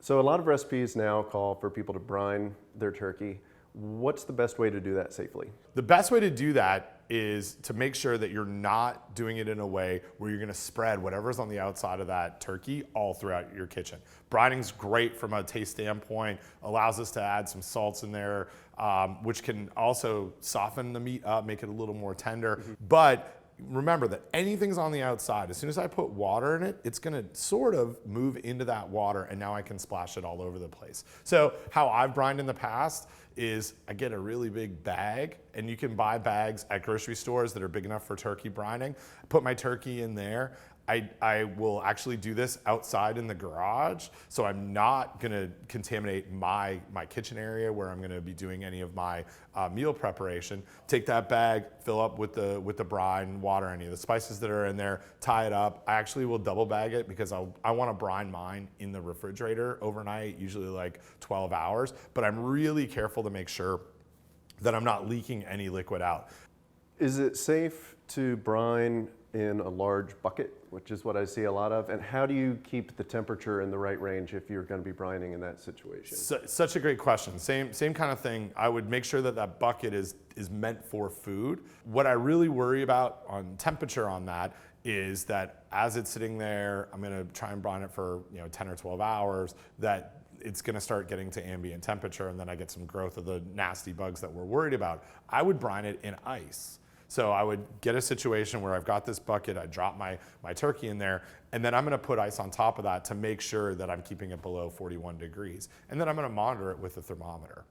So a lot of recipes now call for people to brine their turkey. What's the best way to do that safely? The best way to do that is to make sure that you're not doing it in a way where you're gonna spread whatever's on the outside of that turkey all throughout your kitchen. Brining's great from a taste standpoint, allows us to add some salts in there, which can also soften the meat up, make it a little more tender. But remember that anything's on the outside, as soon as I put water in it, it's gonna sort of move into that water, and now I can splash it all over the place. So how I've brined in the past is I get a really big bag, and you can buy bags at grocery stores that are big enough for turkey brining. I put my turkey in there. I will actually do this outside in the garage, so I'm not gonna contaminate my kitchen area where I'm gonna be doing any of my meal preparation. Take that bag, fill up with the brine, water, any of the spices that are in there, tie it up. I actually will double bag it because I wanna brine mine in the refrigerator overnight, usually like 12 hours, but I'm really careful to make sure that I'm not leaking any liquid out. Is it safe to brine in a large bucket, which is what I see a lot of? And how do you keep the temperature in the right range if you're going to be brining in that situation? Such a great question. Same kind of thing. I would make sure that that bucket is meant for food. What I really worry about on temperature on that is that as it's sitting there, I'm going to try and brine it for 10 or 12 hours, that it's going to start getting to ambient temperature, and then I get some growth of the nasty bugs that we're worried about. I would brine it in ice. So I would get a situation where I've got this bucket, I drop my turkey in there, and then I'm gonna put ice on top of that to make sure that I'm keeping it below 41 degrees. And then I'm gonna monitor it with a thermometer.